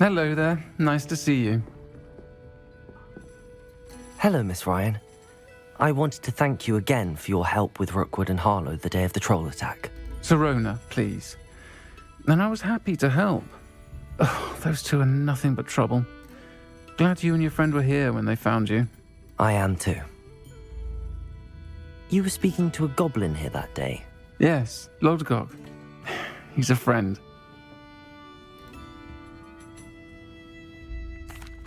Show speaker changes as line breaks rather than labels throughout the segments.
Hello there. Nice to see you.
Hello, Miss Ryan. I wanted to thank you again for your help with Rookwood and Harlow the day of the troll attack.
Sirona, please. And I was happy to help. Oh, those two are nothing but trouble. Glad you and your friend were here when they found you.
I am too. You were speaking to a goblin here that day.
Yes, Lodgok. He's a friend.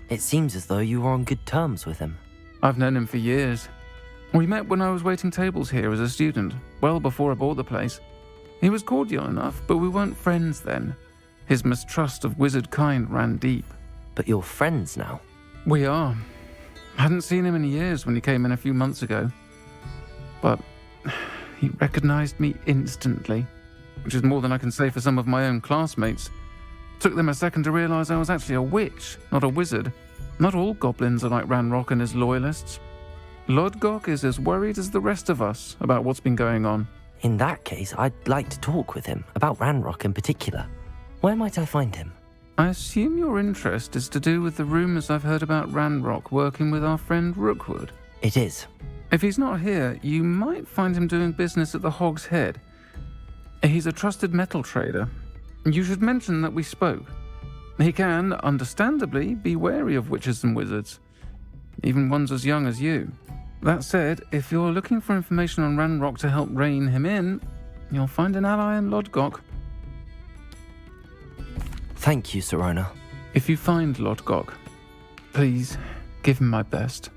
It seems as though you were on good terms with him.
I've known him for years. We met when I was waiting tables here as a student, well before I bought the place. He was cordial enough, but we weren't friends then. His mistrust of wizard kind ran deep.
But you're friends now.
We are. Hadn't seen him in years when he came in a few months ago. But he recognized me instantly, which is more than I can say for some of my own classmates. Took them a second to realize I was actually a witch, not a wizard. Not all goblins are like Ranrock and his loyalists. Lodgok is as worried as the rest of us about what's been going on.
In that case, I'd like to talk with him, about Ranrock in particular. Where might I find him?
I assume your interest is to do with the rumors I've heard about Ranrock working with our friend Rookwood.
It is.
If he's not here, you might find him doing business at the Hog's Head. He's a trusted metal trader. You should mention that we spoke. He can, understandably, be wary of witches and wizards, even ones as young as you. That said, if you're looking for information on Ranrock to help rein him in, you'll find an ally in Lodgok.
Thank you, Sirona.
If you find Lodgok, please give him my best.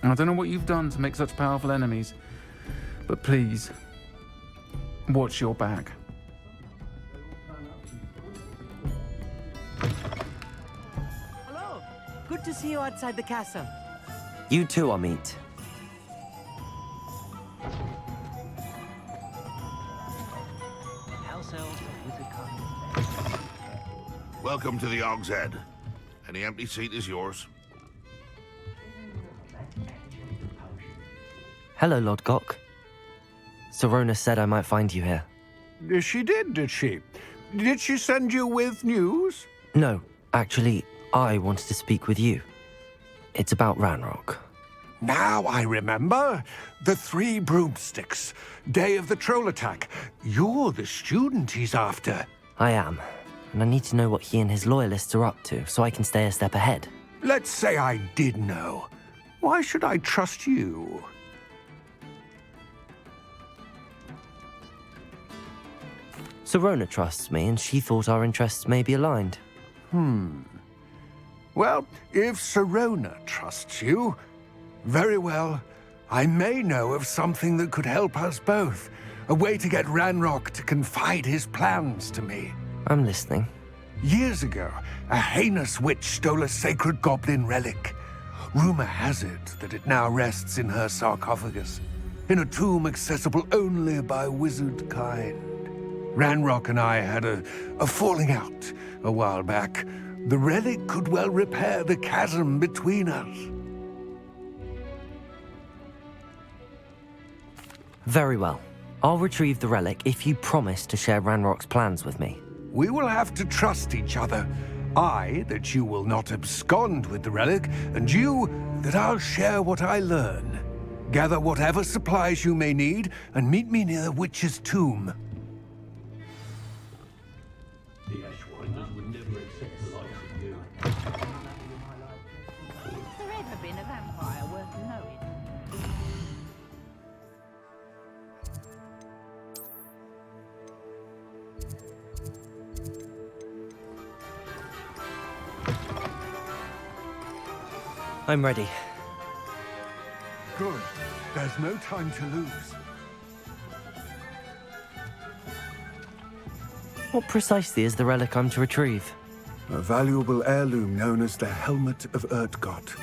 I don't know what you've done to make such powerful enemies, but please, watch your back.
Hello. Good to see you outside the castle.
You too, Amit.
Welcome to the Hog's Head. Any empty seat is yours.
Hello, Lodgok. Sirona said I might find you here.
She did she? Did she send you with news?
No, actually, I wanted to speak with you. It's about Ranrock.
Now I remember. The 3 broomsticks. Day of the troll attack. You're the student he's after.
I am, and I need to know what he and his loyalists are up to so I can stay a step ahead.
Let's say I did know. Why should I trust you?
Sirona trusts me, and she thought our interests may be aligned.
Well, if Sirona trusts you, very well. I may know of something that could help us both. A way to get Ranrock to confide his plans to me.
I'm listening.
Years ago, a heinous witch stole a sacred goblin relic. Rumor has it that it now rests in her sarcophagus, in a tomb accessible only by wizard kind. Ranrock and I had a falling out a while back. The relic could well repair the chasm between us.
Very well. I'll retrieve the relic if you promise to share Ranrock's plans with me.
We will have to trust each other. I, that you will not abscond with the relic, and you, that I'll share what I learn. Gather whatever supplies you may need, and meet me near the witch's tomb.
Has there ever been a vampire worth knowing?
I'm ready.
Good. There's no time to lose.
What precisely is the relic I'm to retrieve?
A valuable heirloom known as the Helmet of Erdgott.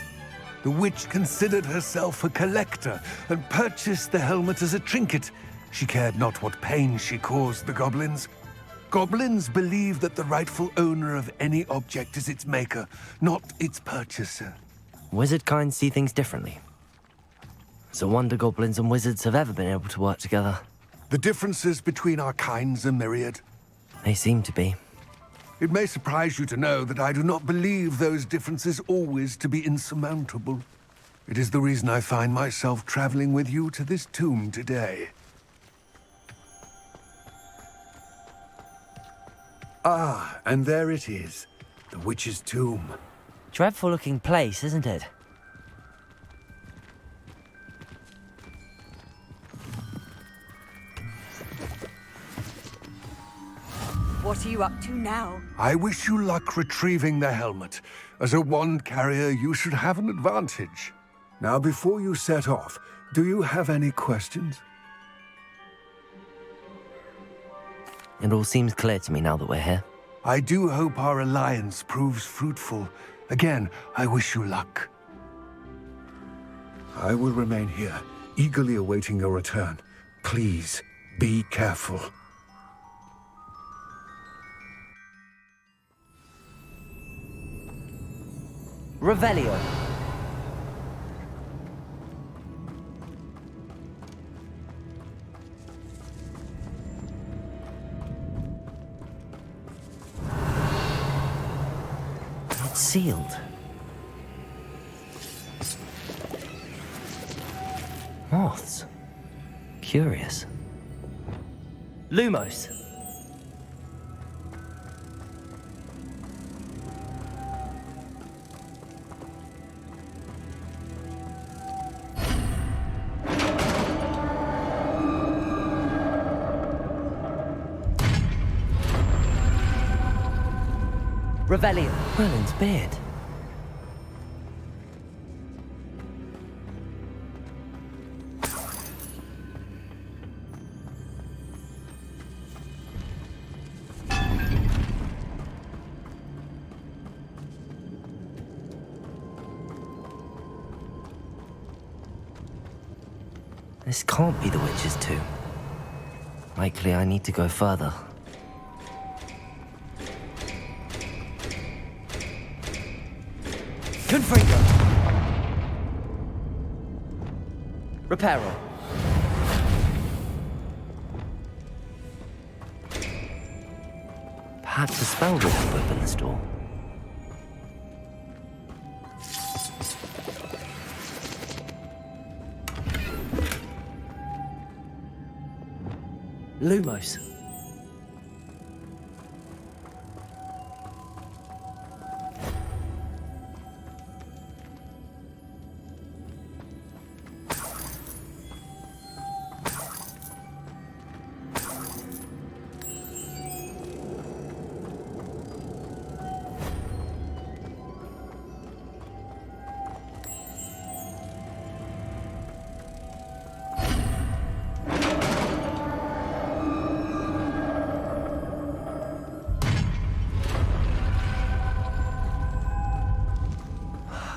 The witch considered herself a collector and purchased the helmet as a trinket. She cared not what pain she caused the goblins. Goblins believe that the rightful owner of any object is its maker, not its purchaser.
Wizard kind see things differently. It's a wonder goblins and wizards have ever been able to work together.
The differences between our kinds are myriad.
They seem to be.
It may surprise you to know that I do not believe those differences always to be insurmountable. It is the reason I find myself traveling with you to this tomb today. Ah, and there it is. The witch's tomb.
Dreadful looking place, isn't it?
What are you up to now?
I wish you luck retrieving the helmet. As a wand carrier, you should have an advantage. Now, before you set off, do you have any questions?
It all seems clear to me now that we're here.
I do hope our alliance proves fruitful. Again, I wish you luck. I will remain here, eagerly awaiting your return. Please, be careful.
Revelio. It's sealed. Moths. Curious. Lumos. Revelio. Merlin's beard. This can't be the witch's tomb. Likely I need to go further. Confringo! Reparo. Perhaps a spell would help open this door. Lumos.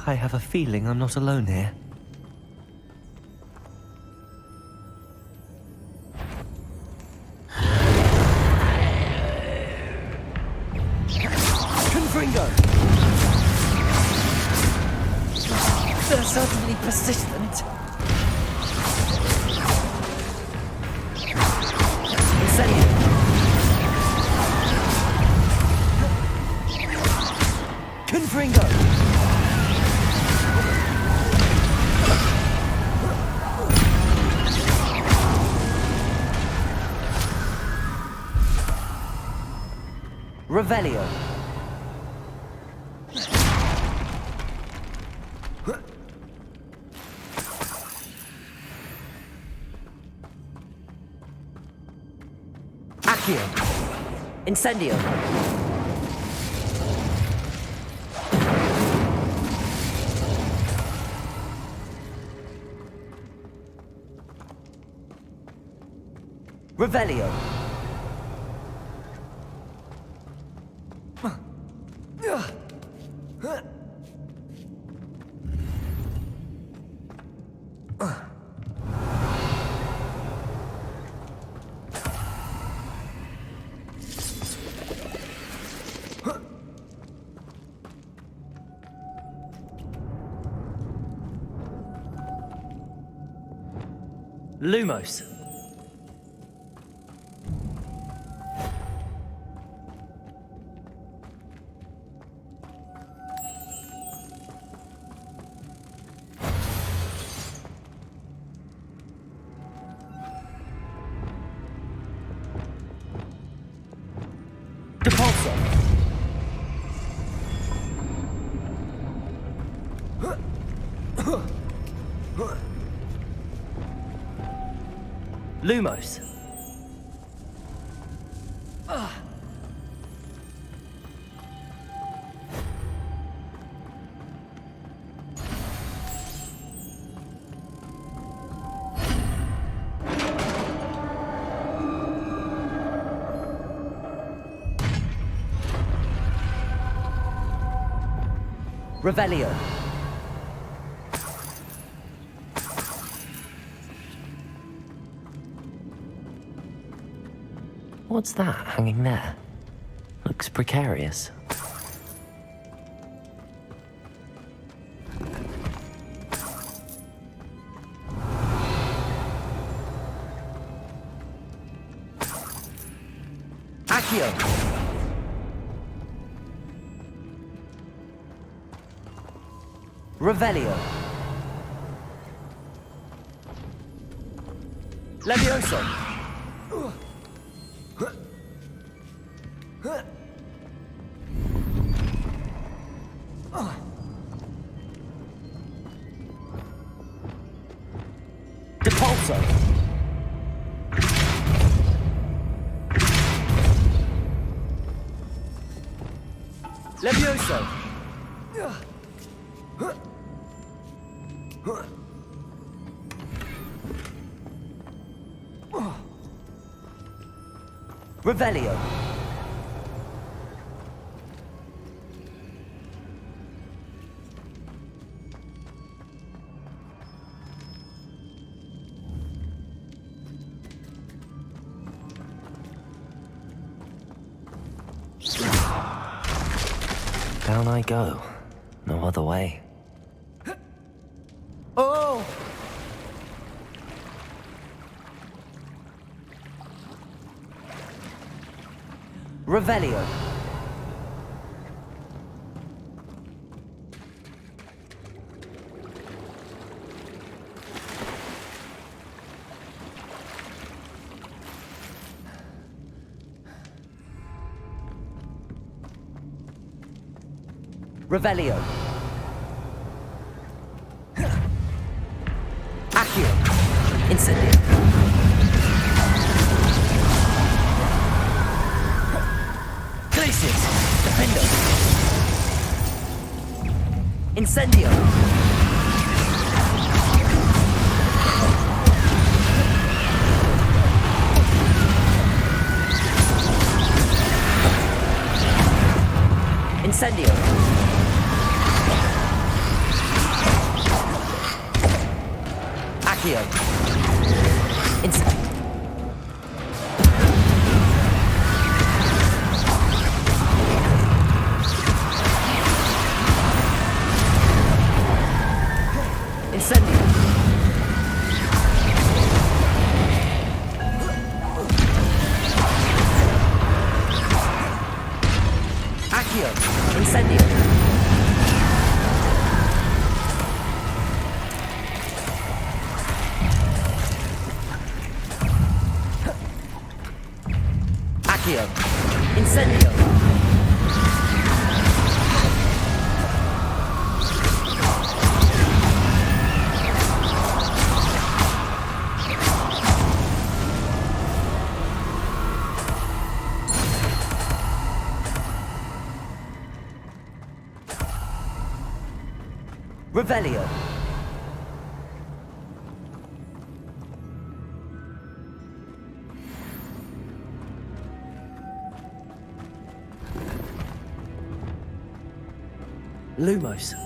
I have a feeling I'm not alone here. Confringo! They're certainly persistent. Incendio! Confringo! Revelio. Accio. Incendio. Revelio. Lumos. Lumos. Revelio. What's that hanging there? Looks precarious. Accio. Revelio. Levioso. Depulso. Levioso. Revelio. Down I go. No other way. Oh! Revelio. Revelio. Accio. Incendio. Glacius. Defendo. Incendio. Incendio. Accio. Incendio. Incendio. Accio. Incendio. Accio. Incendio. Revelio. Lumos.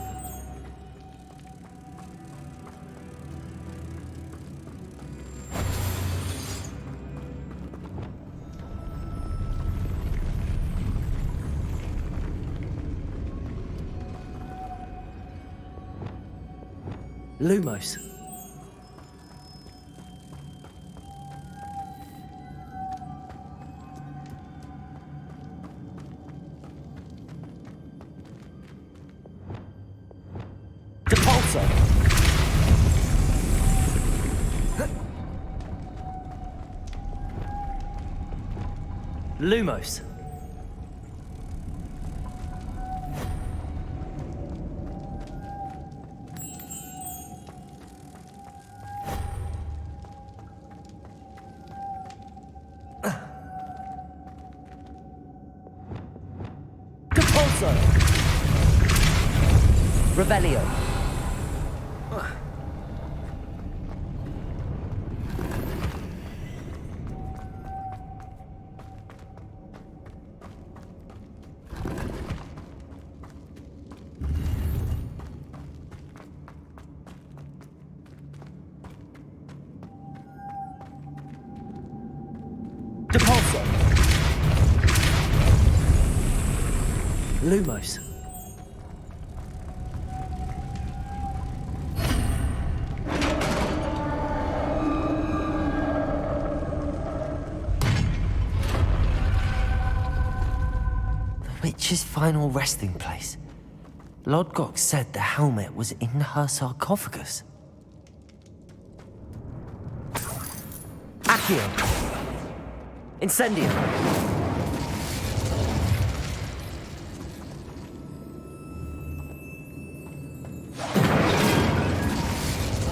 Lumos. Depulso. Lumos. Revelio. Depulso. Lumos. The witch's final resting place. Lodgok said the helmet was in her sarcophagus. Accio. Incendio.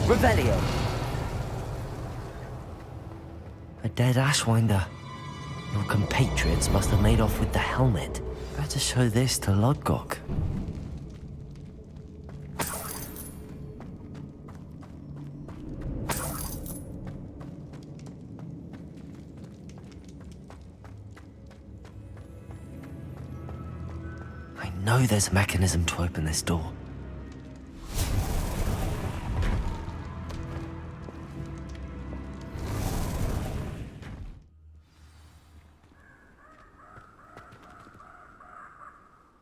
Revelio. A dead Ashwinder. Your compatriots must have made off with the helmet. Better show this to Lodgok. I know there's a mechanism to open this door.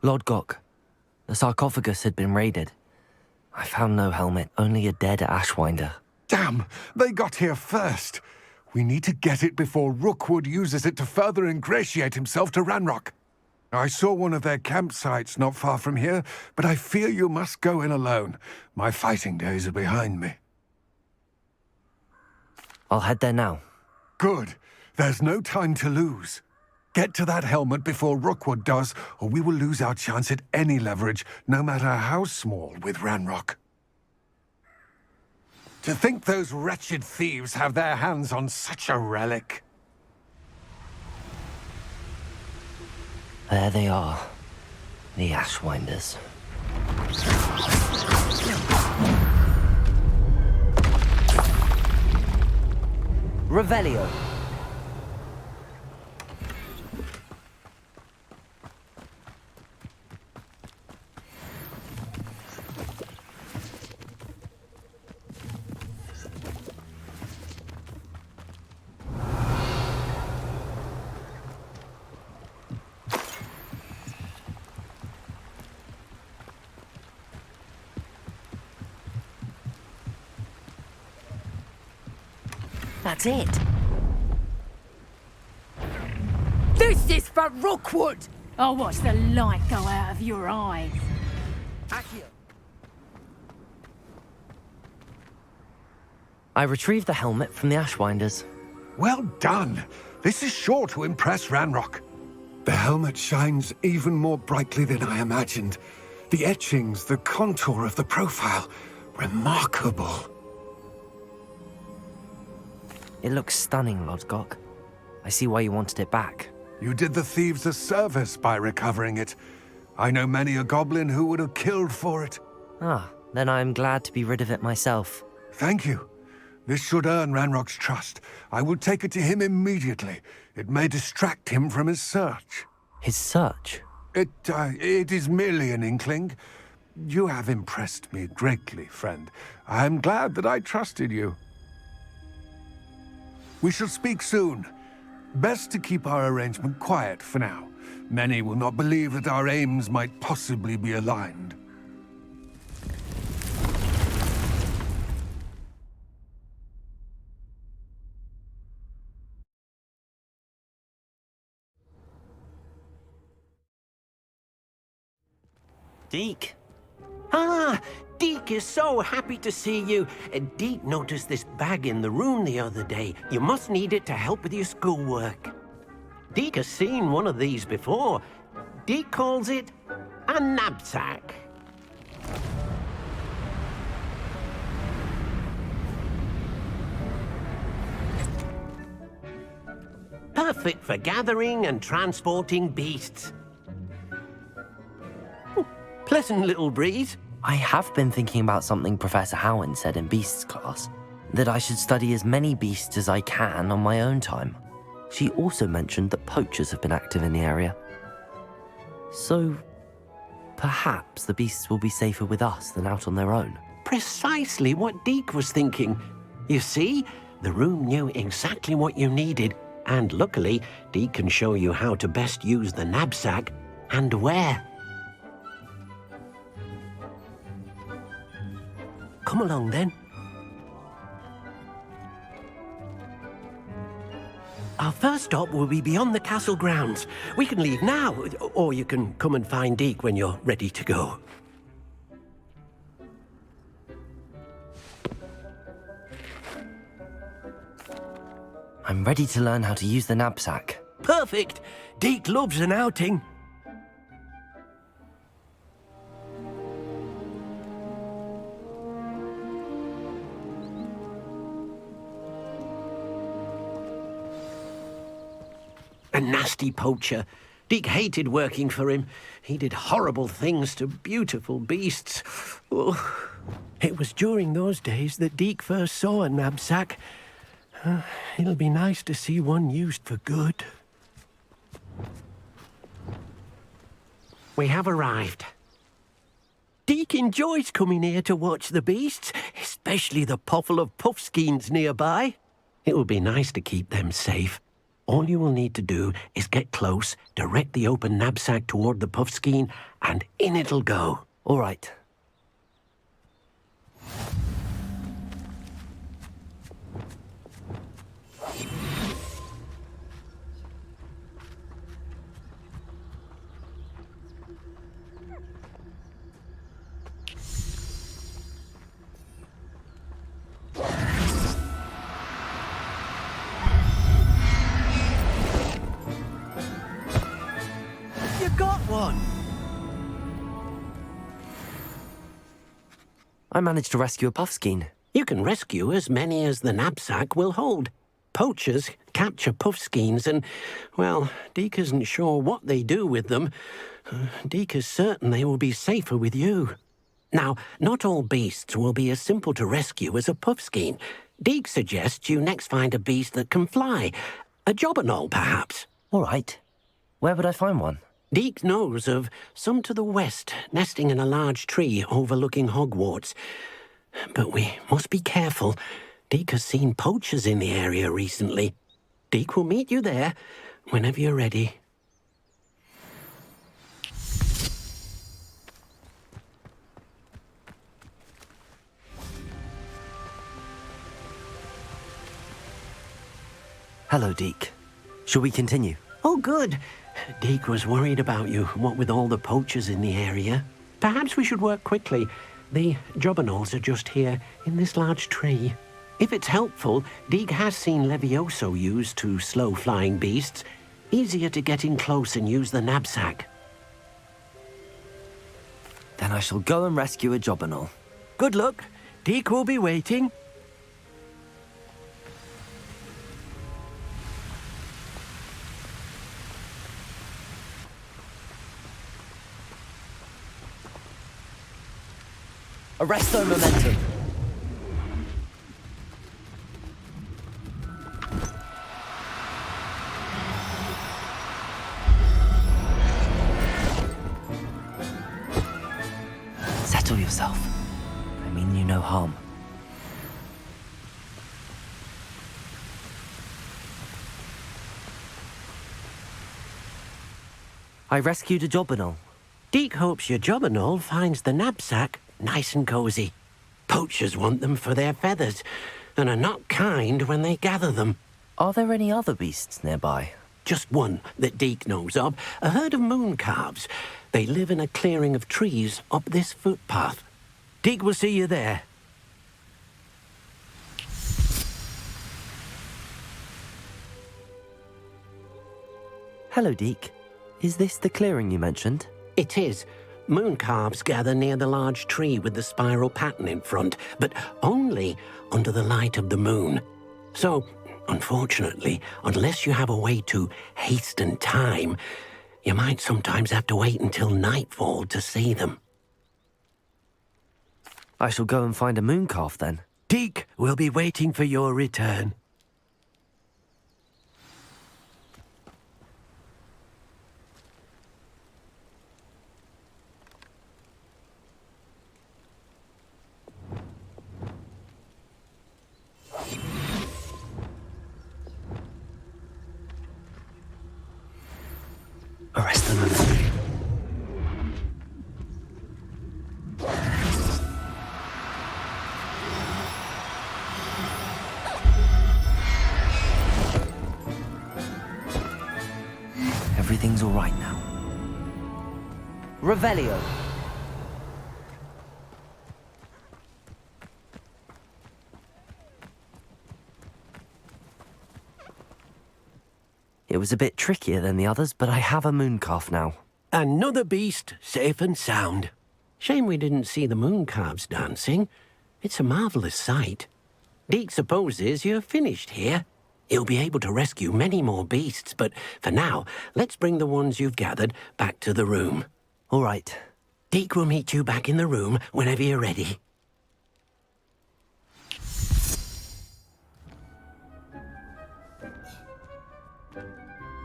Lodgok, the sarcophagus had been raided. I found no helmet, only a dead Ashwinder.
Damn! They got here first. We need to get it before Rookwood uses it to further ingratiate himself to Ranrock. I saw one of their campsites not far from here, but I fear you must go in alone. My fighting days are behind me.
I'll head there now.
Good. There's no time to lose. Get to that helmet before Rookwood does, or we will lose our chance at any leverage, no matter how small, with Ranrock. To think those wretched thieves have their hands on such a relic.
There they are, the Ashwinders. Revelio. That's it.
This is for Rookwood! I'll watch the light go out of your eyes.
I retrieved the helmet from the Ashwinders.
Well done. This is sure to impress Ranrock. The helmet shines even more brightly than I imagined. The etchings, the contour of the profile. Remarkable.
It looks stunning, Lodgok. I see why you wanted it back.
You did the thieves a service by recovering it. I know many a goblin who would have killed for it.
Ah, then I'm glad to be rid of it myself.
Thank you. This should earn Ranrock's trust. I will take it to him immediately. It may distract him from his search.
His search?
It is merely an inkling. You have impressed me greatly, friend. I am glad that I trusted you. We shall speak soon. Best to keep our arrangement quiet for now. Many will not believe that our aims might possibly be aligned.
Deke.
Ah, Deke is so happy to see you. Deke noticed this bag in the room the other day. You must need it to help with your schoolwork. Deke has seen one of these before. Deke calls it a knapsack. Perfect for gathering and transporting beasts. Pleasant little breeze.
I have been thinking about something Professor Howard said in Beasts class, that I should study as many beasts as I can on my own time. She also mentioned that poachers have been active in the area. So, perhaps the beasts will be safer with us than out on their own.
Precisely what Deke was thinking. You see, the room knew exactly what you needed, and luckily, Deke can show you how to best use the knapsack and where. Come along then. Our first stop will be beyond the castle grounds. We can leave now, or you can come and find Deke when you're ready to go.
I'm ready to learn how to use the knapsack.
Perfect! Deke loves an outing. A nasty poacher. Deke hated working for him. He did horrible things to beautiful beasts. Oh. It was during those days that Deke first saw a knapsack. It'll be nice to see one used for good. We have arrived. Deke enjoys coming here to watch the beasts, especially the potful of puffskeins nearby. It will be nice to keep them safe. All you will need to do is get close, direct the open knapsack toward the puffskein, and in it'll go.
All right.
You got one!
I managed to rescue a puffskein.
You can rescue as many as the knapsack will hold. Poachers capture puffskeins and, well, Deke isn't sure what they do with them. Deke is certain they will be safer with you. Now, not all beasts will be as simple to rescue as a puffskein. Deke suggests you next find a beast that can fly. A jobberknoll, perhaps.
All right. Where would I find one?
Deke knows of some to the west, nesting in a large tree overlooking Hogwarts. But we must be careful. Deke has seen poachers in the area recently. Deke will meet you there whenever you're ready.
Hello, Deke. Shall we continue?
Oh, good. Deke was worried about you, what with all the poachers in the area. Perhaps we should work quickly. The jobberknolls are just here, in this large tree. If it's helpful, Deke has seen Levioso used to slow flying beasts. Easier to get in close and use the knapsack.
Then I shall go and rescue a jobberknoll.
Good luck. Deke will be waiting.
Arresto momentum. Settle yourself. I mean you no harm. I rescued a jobberknoll.
Deke hopes your jobberknoll finds the knapsack nice and cozy. Poachers want them for their feathers, and are not kind when they gather them.
Are there any other beasts nearby?
Just one that Deke knows of, a herd of moon calves. They live in a clearing of trees up this footpath. Deke will see you there.
Hello, Deke. Is this the clearing you mentioned?
It is. Moon calves gather near the large tree with the spiral pattern in front, but only under the light of the moon. So, unfortunately, unless you have a way to hasten time, you might sometimes have to wait until nightfall to see them.
I shall go and find a moon calf then.
Deke will be waiting for your return.
Arrest them. Everything's all right now. Revelio. It was a bit trickier than the others, but I have a moon calf now.
Another beast, safe and sound. Shame we didn't see the moon calves dancing. It's a marvelous sight. Deke supposes you're finished here. He'll be able to rescue many more beasts, but for now, let's bring the ones you've gathered back to the room.
All right.
Deke will meet you back in the room whenever you're ready.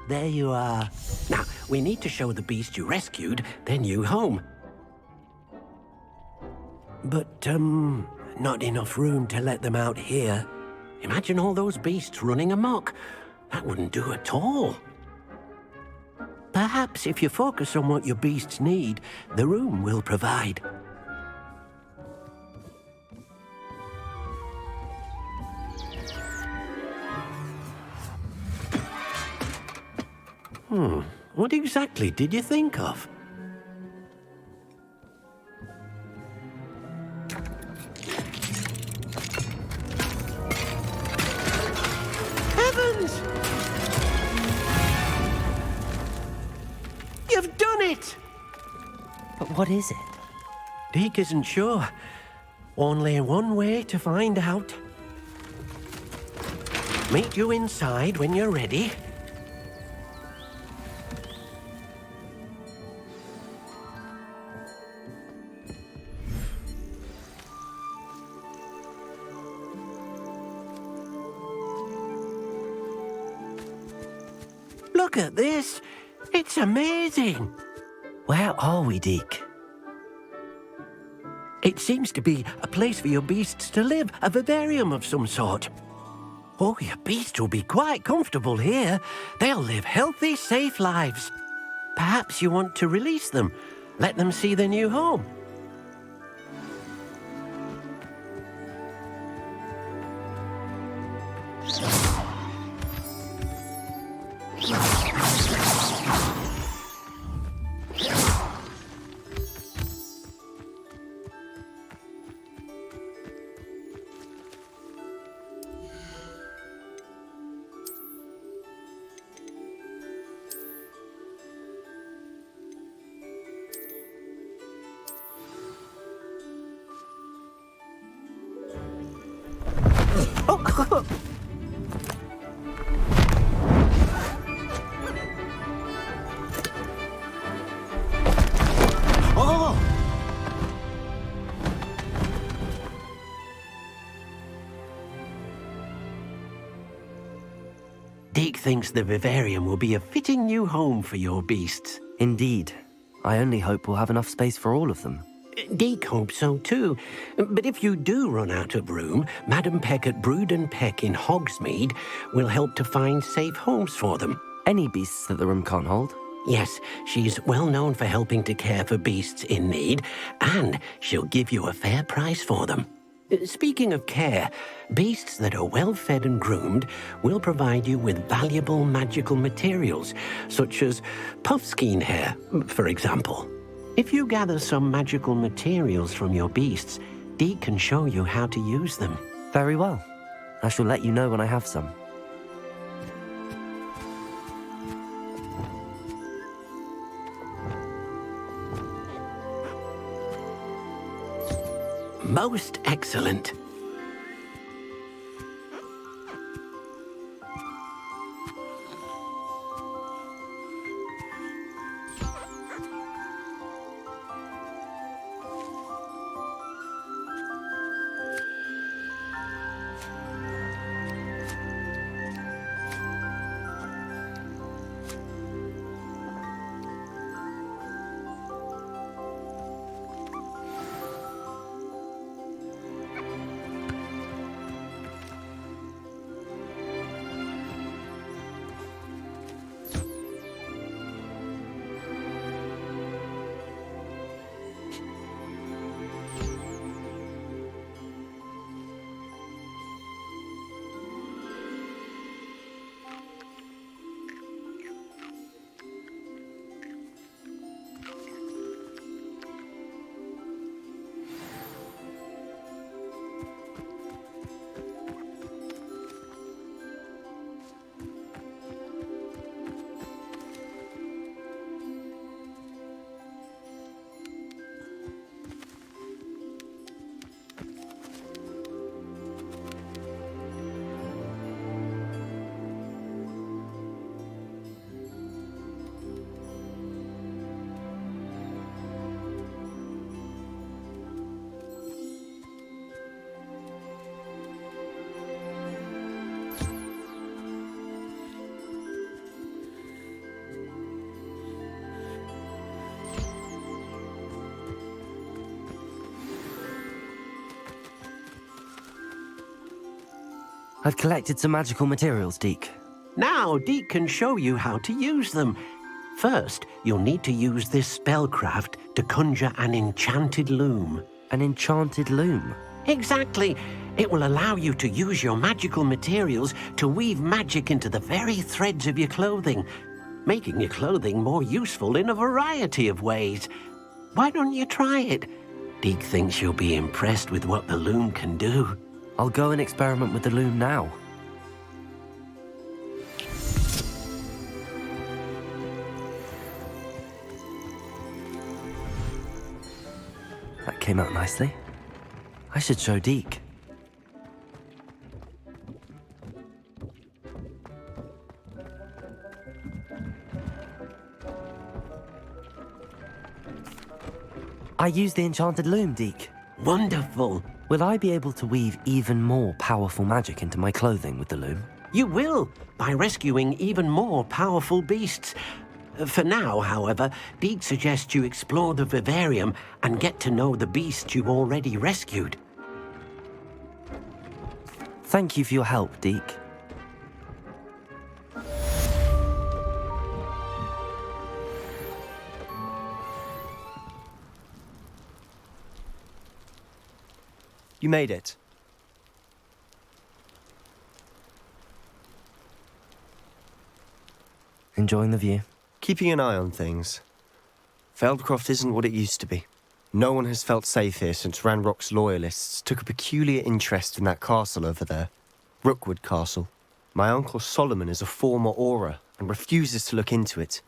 There you are. Now, we need to show the beast you rescued their new home. But, not enough room to let them out here. Imagine all those beasts running amok. That wouldn't do at all. Perhaps if you focus on what your beasts need, the room will provide. What exactly did you think of? Heavens! You've done it!
But what is it?
Deke isn't sure. Only one way to find out. Meet you inside when you're ready. Look at this. It's amazing.
Where are we, Deke?
It seems to be a place for your beasts to live, a vivarium of some sort. Oh, your beasts will be quite comfortable here. They'll live healthy, safe lives. Perhaps you want to release them, let them see their new home. Deke thinks the vivarium will be a fitting new home for your beasts.
Indeed. I only hope we'll have enough space for all of them.
Deke hopes so too. But if you do run out of room, Madam Peck at Brood and Peck in Hogsmeade will help to find safe homes for them.
Any beasts that the room can't hold?
Yes, she's well known for helping to care for beasts in need, and she'll give you a fair price for them. Speaking of care, beasts that are well fed and groomed will provide you with valuable magical materials, such as puffskein hair, for example. If you gather some magical materials from your beasts, Deke can show you how to use them.
Very well. I shall let you know when I have some.
Most excellent.
I've collected some magical materials, Deke.
Now, Deke can show you how to use them. First, you'll need to use this spellcraft to conjure an enchanted loom.
An enchanted loom?
Exactly. It will allow you to use your magical materials to weave magic into the very threads of your clothing, making your clothing more useful in a variety of ways. Why don't you try it? Deke thinks you'll be impressed with what the loom can do.
I'll go and experiment with the loom now. That came out nicely. I should show Deke. I used the enchanted loom, Deke.
Wonderful.
Will I be able to weave even more powerful magic into my clothing with the loom?
You will, by rescuing even more powerful beasts. For now, however, Deke suggests you explore the vivarium and get to know the beasts you already rescued.
Thank you for your help, Deke.
You made it.
Enjoying the view?
Keeping an eye on things. Feldcroft isn't what it used to be. No one has felt safe here since Ranrock's loyalists took a peculiar interest in that castle over there. Rookwood Castle. My uncle Solomon is a former Auror and refuses to look into it,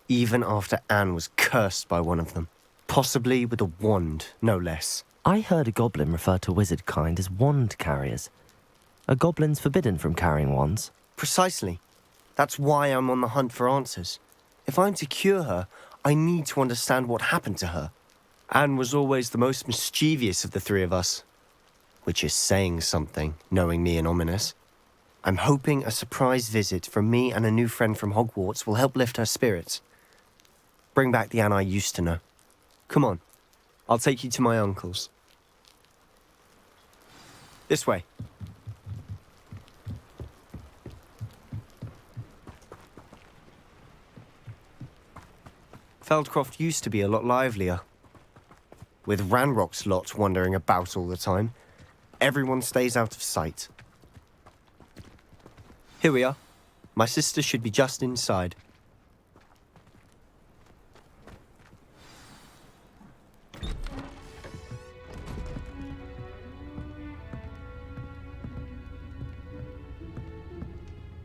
even after Anne was cursed by one of them. Possibly with a wand, no less.
I heard a goblin refer to wizard kind as wand carriers. Are goblins forbidden from carrying wands?
Precisely. That's why I'm on the hunt for answers. If I'm to cure her, I need to understand what happened to her. Anne was always the most mischievous of the three of us. Which is saying something, knowing me and Ominous. I'm hoping a surprise visit from me and a new friend from Hogwarts will help lift her spirits. Bring back the Anne I used to know. Come on, I'll take you to my uncle's. This way. Feldcroft used to be a lot livelier. With Ranrock's lot wandering about all the time, everyone stays out of sight. Here we are. My sister should be just inside.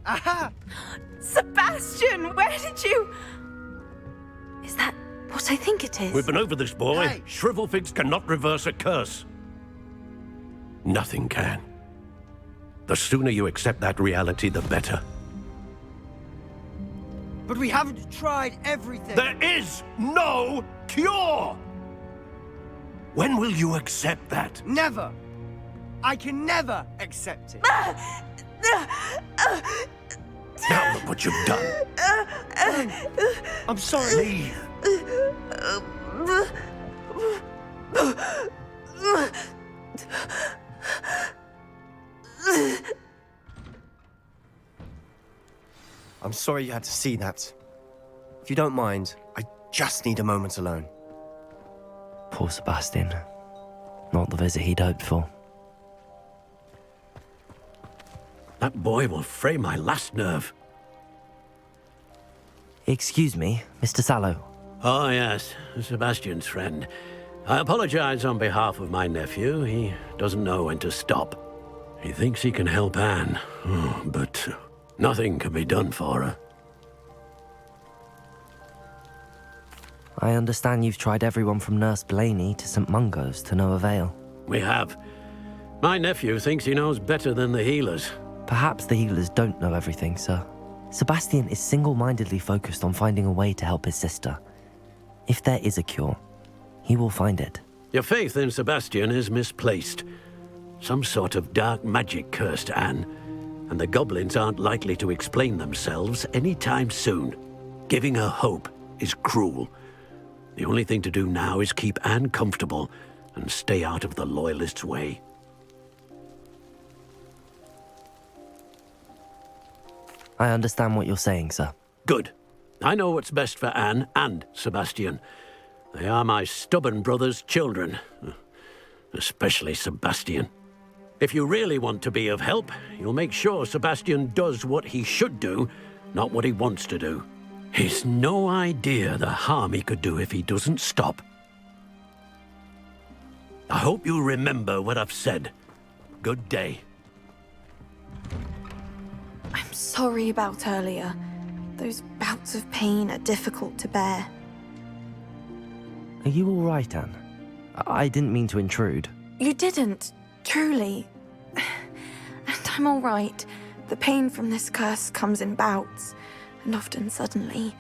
Aha! Sebastian, where did you... Is that what I think it is?
We've been over this, boy.
Hey.
Shrivelfigs cannot reverse a curse. Nothing can. The sooner you accept that reality, the better.
But we haven't tried everything.
There is no cure! When will you accept that?
Never. I can never accept it.
Now look what you've done.
I'm sorry.
Leave.
I'm sorry you had to see that. If you don't mind, I just need a moment alone.
Poor Sebastian. Not the visit he'd hoped for.
That boy will fray my last nerve.
Excuse me, Mr. Sallow.
Oh, yes, Sebastian's friend. I apologize on behalf of my nephew. He doesn't know when to stop. He thinks he can help Anne, but nothing can be done for her.
I understand you've tried everyone from Nurse Blaney to St. Mungo's to no avail.
We have. My nephew thinks he knows better than the healers.
Perhaps the healers don't know everything, sir. Sebastian is single-mindedly focused on finding a way to help his sister. If there is a cure, he will find it.
Your faith in Sebastian is misplaced. Some sort of dark magic cursed Anne, and the goblins aren't likely to explain themselves anytime soon. Giving her hope is cruel. The only thing to do now is keep Anne comfortable and stay out of the Loyalists' way.
I understand what you're saying, sir.
Good. I know what's best for Anne and Sebastian. They are my stubborn brother's children. Especially Sebastian. If you really want to be of help, you'll make sure Sebastian does what he should do, not what he wants to do. He's no idea the harm he could do if he doesn't stop. I hope you remember what I've said. Good day.
I'm sorry about earlier. Those bouts of pain are difficult to bear.
Are you all right, Anne? I didn't mean to intrude.
You didn't, truly. And I'm all right. The pain from this curse comes in bouts, and often suddenly.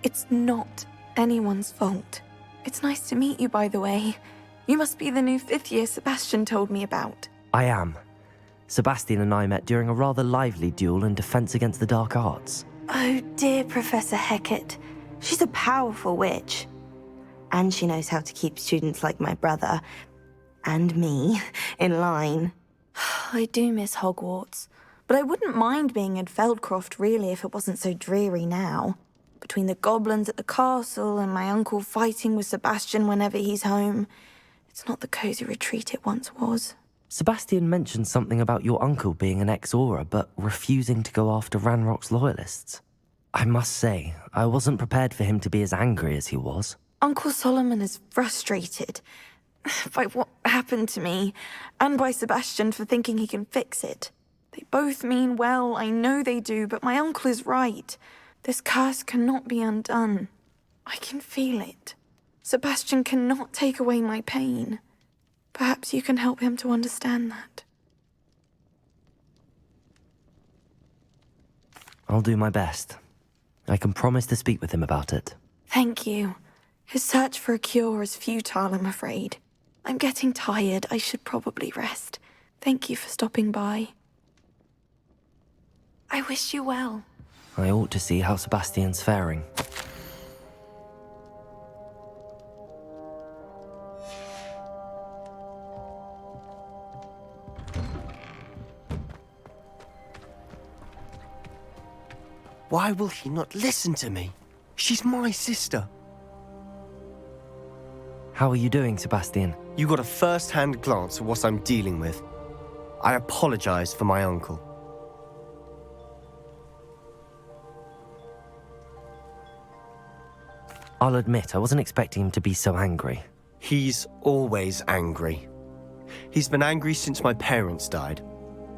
It's not anyone's fault. It's nice to meet you, by the way. You must be the new 5th year Sebastian told me about.
I am. Sebastian and I met during a rather lively duel in defense against the dark arts.
Oh, dear Professor Hecat. She's a powerful witch. And she knows how to keep students like my brother, and me, in line. I do miss Hogwarts, but I wouldn't mind being in Feldcroft, really, if it wasn't so dreary now. Between the goblins at the castle and my uncle fighting with Sebastian whenever he's home, it's not the cosy retreat it once was.
Sebastian mentioned something about your uncle being an ex-Aura, but refusing to go after Ranrock's loyalists. I must say, I wasn't prepared for him to be as angry as he was.
Uncle Solomon is frustrated by what happened to me, and by Sebastian for thinking he can fix it. They both mean well, I know they do, but my uncle is right. This curse cannot be undone. I can feel it. Sebastian cannot take away my pain. Perhaps you can help him to understand that.
I'll do my best. I can promise to speak with him about it.
Thank you. His search for a cure is futile, I'm afraid. I'm getting tired. I should probably rest. Thank you for stopping by. I wish you well.
I ought to see how Sebastian's faring.
Why will he not listen to me? She's my sister.
How are you doing, Sebastian?
You got a first-hand glance at what I'm dealing with. I apologize for my uncle.
I'll admit, I wasn't expecting him to be so angry.
He's always angry. He's been angry since my parents died.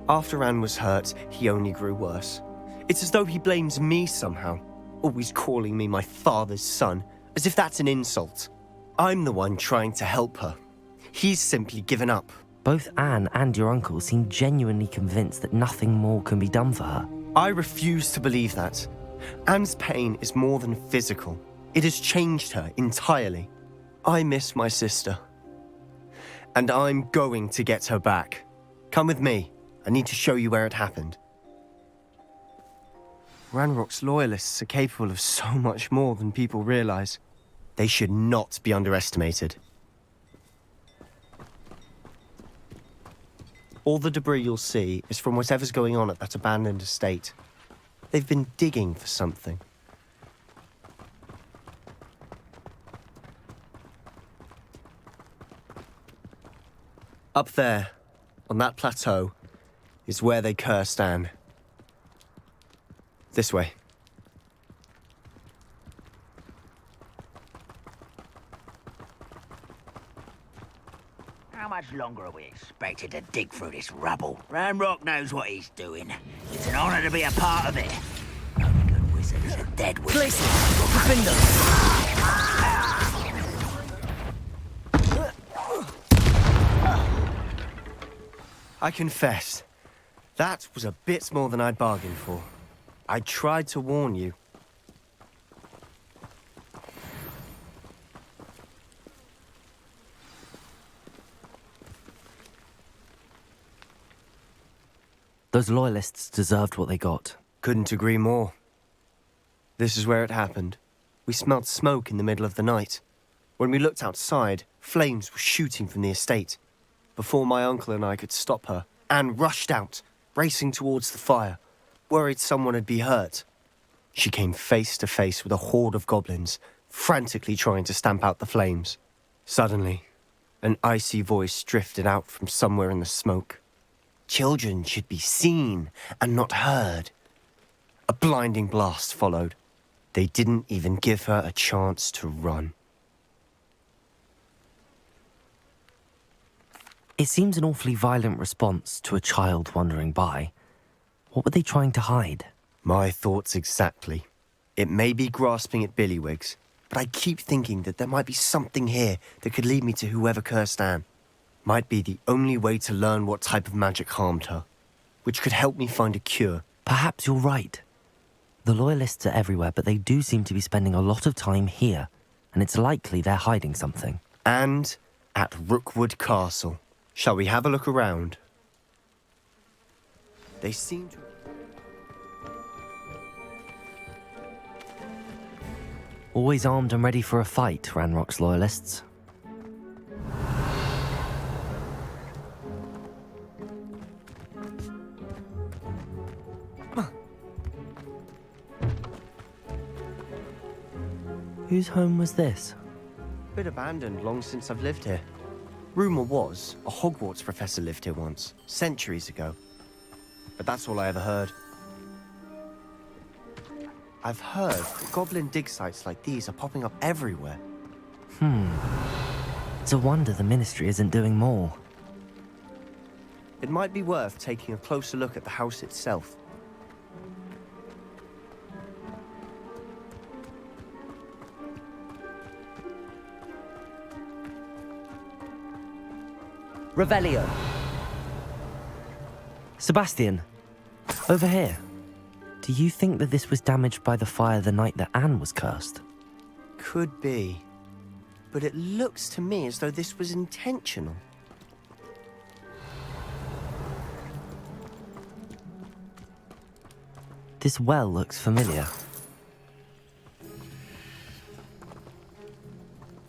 After Anne was hurt, he only grew worse. It's as though he blames me somehow, always calling me my father's son, as if that's an insult. I'm the one trying to help her. He's simply given up.
Both Anne and your uncle seem genuinely convinced that nothing more can be done for her.
I refuse to believe that. Anne's pain is more than physical. It has changed her entirely. I miss my sister. And I'm going to get her back. Come with me. I need to show you where it happened. Ranrock's loyalists are capable of so much more than people realize. They should not be underestimated. All the debris you'll see is from whatever's going on at that abandoned estate. They've been digging for something. Up there, on that plateau, is where they cursed Anne. This way.
How much longer are we expected to dig through this rubble? Ranrock knows what he's doing. It's an honor to be a part of it. Only good wizard is a dead wizard.
I confess, that was a bit more than I'd bargained for. I tried to warn you.
Those loyalists deserved what they got.
Couldn't agree more. This is where it happened. We smelled smoke in the middle of the night. When we looked outside, flames were shooting from the estate. Before my uncle and I could stop her, Anne rushed out, racing towards the fire. worried someone would be hurt. She came face to face with a horde of goblins, frantically trying to stamp out the flames. Suddenly, an icy voice drifted out from somewhere in the smoke. Children should be seen and not heard. A blinding blast followed. They didn't even give her a chance to run.
It seems an awfully violent response to a child wandering by. What were they trying to hide?
My thoughts exactly. It may be grasping at Billywigs, but I keep thinking that there might be something here that could lead me to whoever cursed Anne. Might be the only way to learn what type of magic harmed her, which could help me find a cure.
Perhaps you're right. The Loyalists are everywhere, but they do seem to be spending a lot of time here, and it's likely they're hiding something.
And at Rookwood Castle. Shall we have a look around? They seem to...
Always armed and ready for a fight, Ranrock's Loyalists. Whose home was this?
Bit abandoned long since I've lived here. Rumour was a Hogwarts professor lived here once, centuries ago. But that's all I ever heard. I've heard that goblin dig sites like these are popping up everywhere.
It's a wonder the Ministry isn't doing more.
It might be worth taking a closer look at the house itself.
Revelio. Sebastian, over here. Do you think that this was damaged by the fire the night that Anne was cursed?
Could be. But it looks to me as though this was intentional.
This well looks familiar.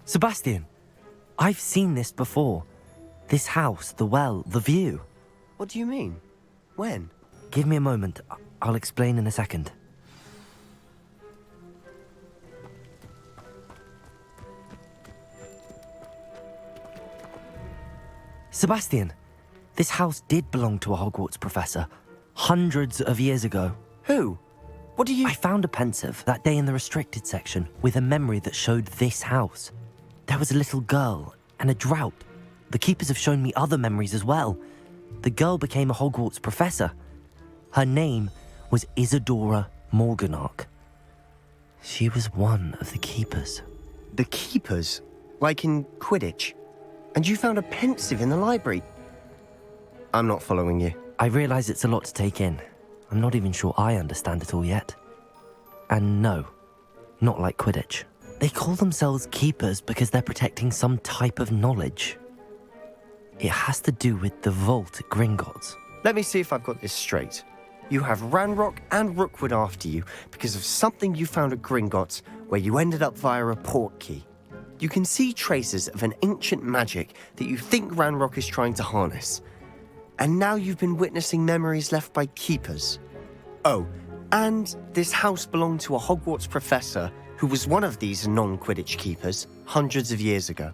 Sebastian, I've seen this before. This house, the well, the view.
What do you mean? When?
Give me a moment. I'll explain in a second. Sebastian, this house did belong to a Hogwarts professor, hundreds of years ago.
Who? What do you...
I found a pensive that day in the restricted section with a memory that showed this house. There was a little girl and a drought. The keepers have shown me other memories as well. The girl became a Hogwarts professor. Her name was Isadora Morganach. She was one of the keepers.
The keepers? Like in Quidditch? And you found a pensive in the library? I'm not following you.
I realize it's a lot to take in. I'm not even sure I understand it all yet. And no, not like Quidditch. They call themselves keepers because they're protecting some type of knowledge. It has to do with the vault at Gringotts.
Let me see if I've got this straight. You have Ranrock and Rookwood after you because of something you found at Gringotts where you ended up via a port key. You can see traces of an ancient magic that you think Ranrock is trying to harness. And now you've been witnessing memories left by keepers. Oh, and this house belonged to a Hogwarts professor who was one of these non-Quidditch keepers hundreds of years ago.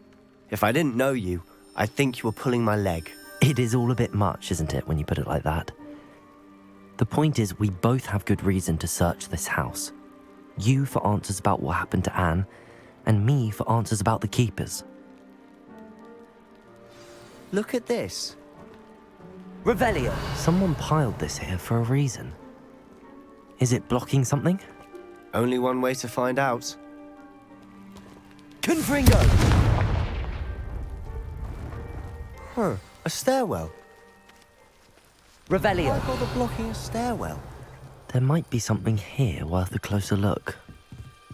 If I didn't know you, I think you were pulling my leg.
It is all a bit much, isn't it, when you put it like that? The point is, we both have good reason to search this house. You for answers about what happened to Anne, and me for answers about the keepers.
Look at this.
Revelio! Someone piled this here for a reason. Is it blocking something?
Only one way to find out.
Confringo!
Huh, a stairwell.
Revelio!
Why bother blocking a stairwell?
There might be something here worth a closer look.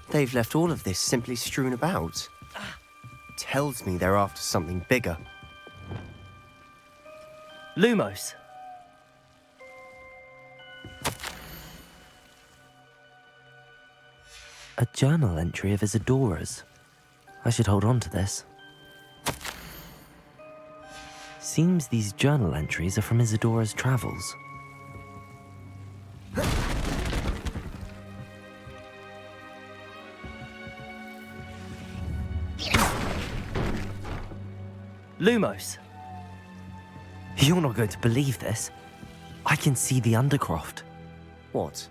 They've left all of this simply strewn about. Tells me they're after something bigger.
Lumos! A journal entry of Isadora's. I should hold on to this. Seems these journal entries are from Isadora's travels. Lumos! You're not going to believe this. I can see the Undercroft.
What?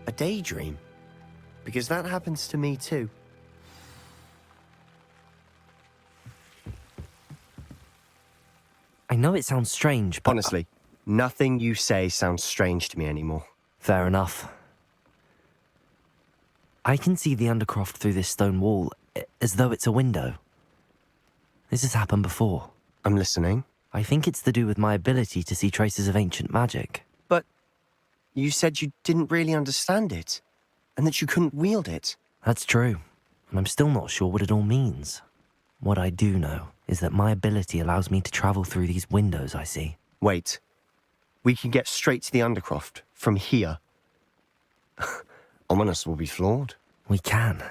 A daydream? Because that happens to me too.
I know it sounds strange, but...
Honestly, nothing you say sounds strange to me anymore.
Fair enough. I can see the Undercroft through this stone wall, as though it's a window. This has happened before.
I'm listening.
I think it's to do with my ability to see traces of ancient magic.
But you said you didn't really understand it, and that you couldn't wield it.
That's true, and I'm still not sure what it all means. What I do know is that my ability allows me to travel through these windows I see.
Wait. We can get straight to the Undercroft from here. Ominous will be floored.
We can.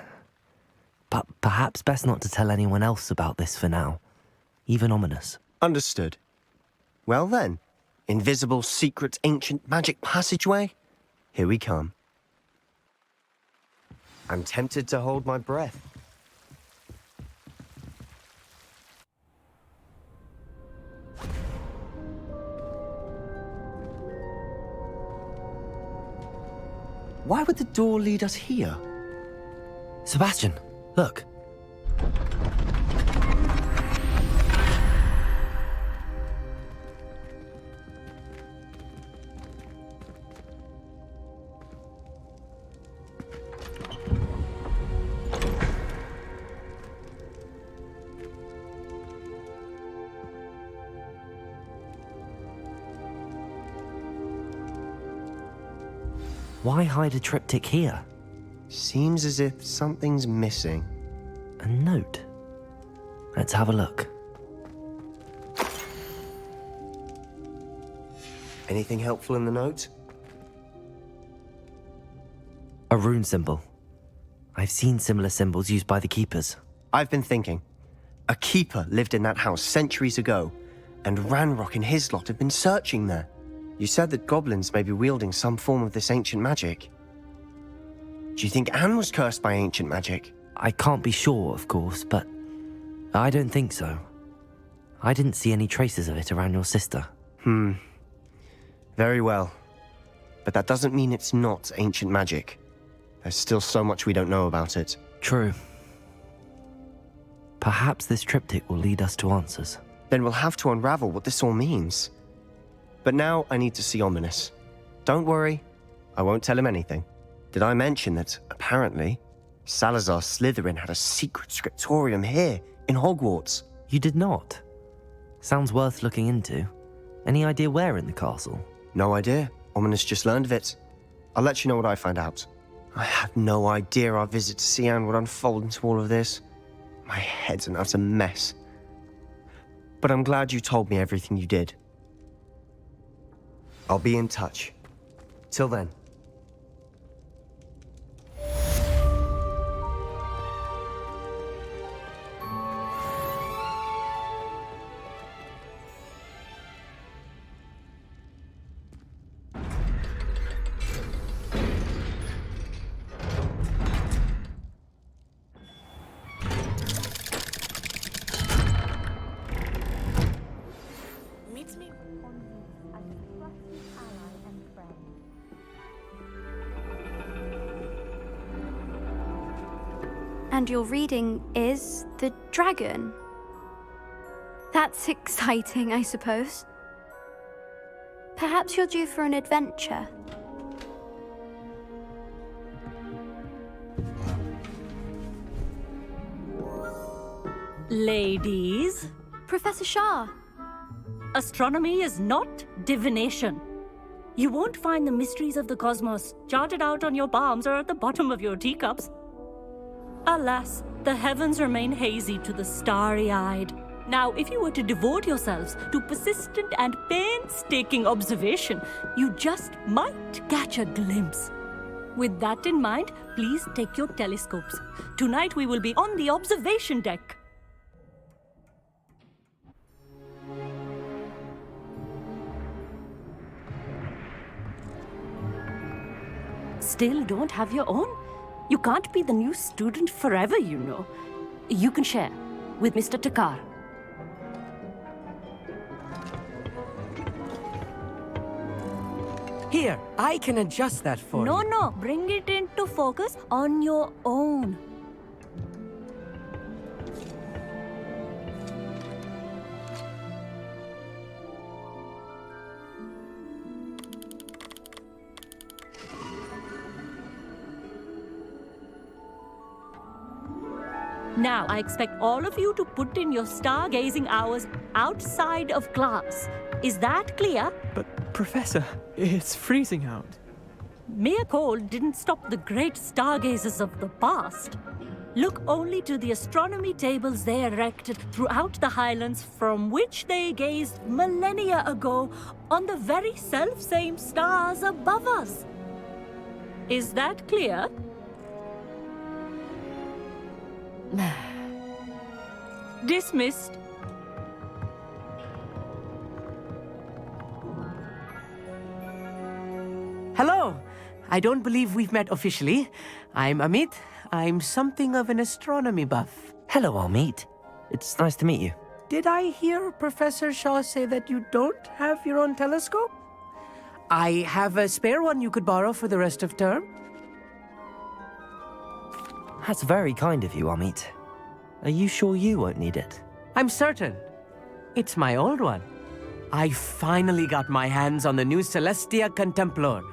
But perhaps best not to tell anyone else about this for now. Even Ominous.
Understood. Well then, invisible, secret, ancient magic passageway? Here we come. I'm tempted to hold my breath. Why would the door lead us here?
Sebastian, look. Why hide a triptych here?
Seems as if something's missing.
A note. Let's have a look.
Anything helpful in the note?
A rune symbol. I've seen similar symbols used by the keepers.
I've been thinking. A keeper lived in that house centuries ago, and Ranrock and his lot have been searching there. You said that goblins may be wielding some form of this ancient magic. Do you think Anne was cursed by ancient magic?
I can't be sure, of course, but I don't think so. I didn't see any traces of it around your sister.
Very well. But that doesn't mean it's not ancient magic. There's still so much we don't know about it.
True. Perhaps this triptych will lead us to answers.
Then we'll have to unravel what this all means. But now I need to see Ominous. Don't worry, I won't tell him anything. Did I mention that, apparently, Salazar Slytherin had a secret scriptorium here, in Hogwarts?
You did not? Sounds worth looking into. Any idea where in the castle?
No idea. Ominous just learned of it. I'll let you know what I find out. I had no idea our visit to Cian would unfold into all of this. My head's an utter mess. But I'm glad you told me everything you did. I'll be in touch. Till then.
And your reading is The Dragon. That's exciting, I suppose. Perhaps you're due for an adventure.
Ladies,
Professor Shah.
astronomy is not divination. You won't find the mysteries of the cosmos charted out on your palms or at the bottom of your teacups. Alas, the heavens remain hazy to the starry-eyed. Now, if you were to devote yourselves to persistent and painstaking observation, you just might catch a glimpse. With that in mind, please take your telescopes. Tonight we will be on the observation deck. Still don't have your own? You can't be the new student forever, you know. You can share with Mr. Takar.
Here, I can adjust that for you.
No, bring it into focus on your own. Now, I expect all of you to put in your stargazing hours outside of class. Is that clear?
But, Professor, it's freezing out.
Mere cold didn't stop the great stargazers of the past. Look only to the astronomy tables they erected throughout the Highlands from which they gazed millennia ago on the very self-same stars above us. Is that clear? Dismissed.
Hello. I don't believe we've met officially. I'm Amit. I'm something of an astronomy buff.
Hello, Amit. It's nice to meet you.
Did I hear Professor Shaw say that you don't have your own telescope? I have a spare one you could borrow for the rest of term.
That's very kind of you, Amit. Are you sure you won't need it?
I'm certain. It's my old one. I finally got my hands on the new Celestia Contemplar.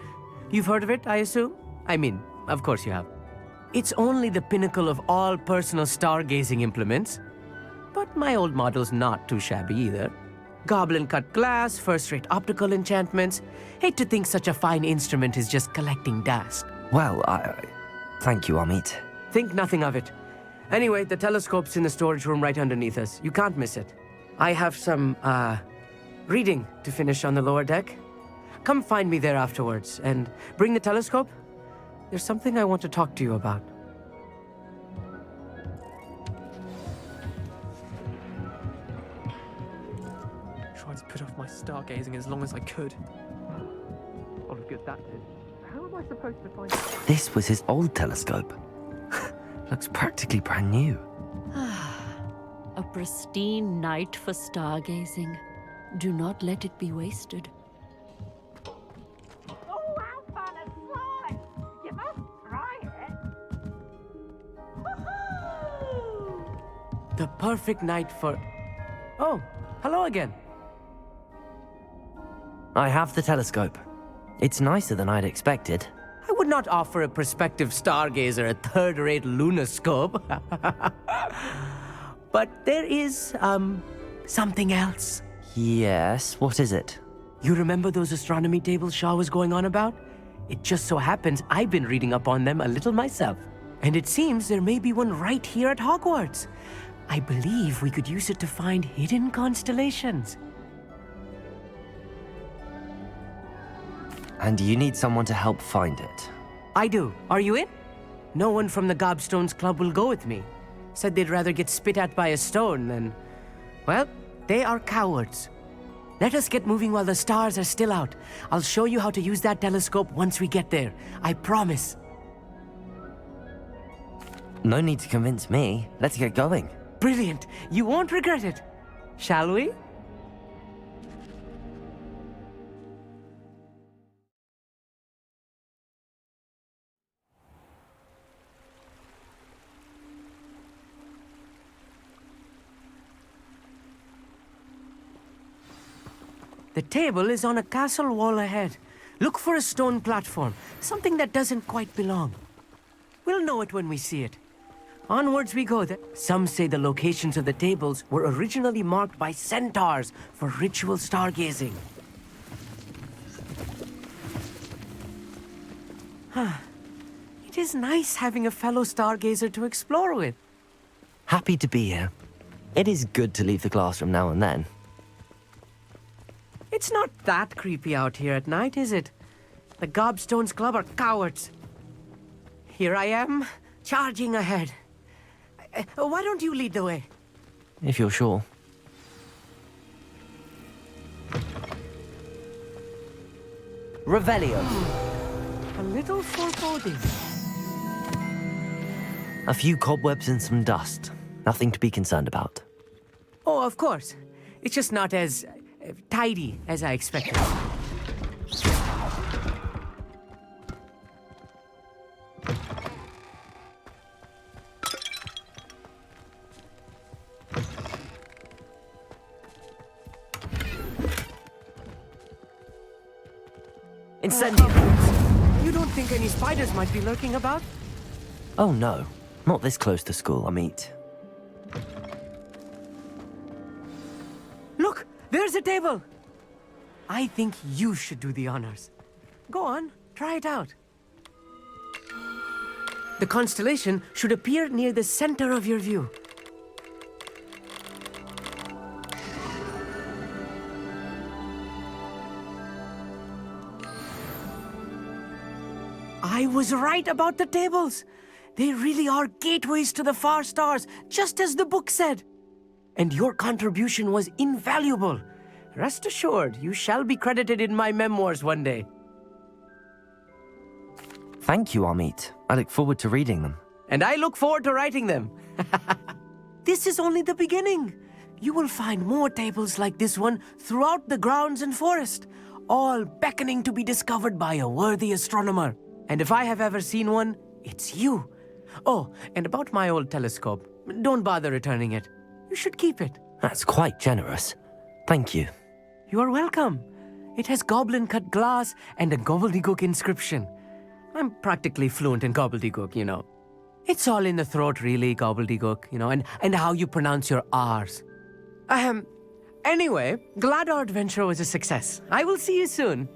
You've heard of it, I assume? I mean, of course you have. It's only the pinnacle of all personal stargazing implements. But my old model's not too shabby either. Goblin-cut glass, first-rate optical enchantments. Hate to think such a fine instrument is just collecting dust.
Well, thank you, Amit.
Think nothing of it. Anyway, the telescope's in the storage room right underneath us. You can't miss it. I have some, reading to finish on the lower deck. Come find me there afterwards, and bring the telescope. There's something I want to talk to you about.
Tried to put off my stargazing as long as I could. What a good that did. How am I supposed to find...
This was his old telescope. Looks practically brand new.
A pristine night for stargazing. Do not let it be wasted.
Oh, how fun and fly! You must try it.
The perfect night for... Oh, hello again.
I have the telescope. It's nicer than I'd expected.
I would not offer a prospective stargazer a third-rate lunoscope. But there is, something else.
Yes, what is it?
You remember those astronomy tables Shaw was going on about? It just so happens I've been reading up on them a little myself. And it seems there may be one right here at Hogwarts. I believe we could use it to find hidden constellations.
And you need someone to help find it.
I do. Are you in? No one from the Gobstones Club will go with me. Said they'd rather get spit at by a stone than... Well, they are cowards. Let us get moving while the stars are still out. I'll show you how to use that telescope once we get there. I promise.
No need to convince me. Let's get going.
Brilliant. You won't regret it. Shall we? The table is on a castle wall ahead. Look for a stone platform, something that doesn't quite belong. We'll know it when we see it. Onwards we go. Some say the locations of the tables were originally marked by centaurs for ritual stargazing. It is nice having a fellow stargazer to explore with.
Happy to be here. It is good to leave the classroom now and then.
It's not that creepy out here at night, is it? The Gobstones Club are cowards. Here I am, charging ahead. Why don't you lead the way?
If you're sure. Revelio.
A little foreboding.
A few cobwebs and some dust. Nothing to be concerned about.
Oh, of course. It's just not as tidy as I expected. incendiaries. You don't think any spiders might be lurking about?
Oh no, not this close to school, Amit.
Look, there's a table. I think you should do the honors. Go on, try it out. The constellation should appear near the center of your view. I was right about the tables. They really are gateways to the far stars, just as the book said. And your contribution was invaluable. Rest assured, you shall be credited in my memoirs one day.
Thank you, Amit. I look forward to reading them.
And I look forward to writing them. This is only the beginning. You will find more tables like this one throughout the grounds and forest, all beckoning to be discovered by a worthy astronomer. And if I have ever seen one, it's you. Oh, and about my old telescope, don't bother returning it. You should keep it.
That's quite generous. Thank you.
You are welcome. It has goblin-cut glass and a gobbledygook inscription. I'm practically fluent in gobbledygook, you know. It's all in the throat, really, gobbledygook, you know, and how you pronounce your R's. Anyway, glad our adventure was a success. I will see you soon.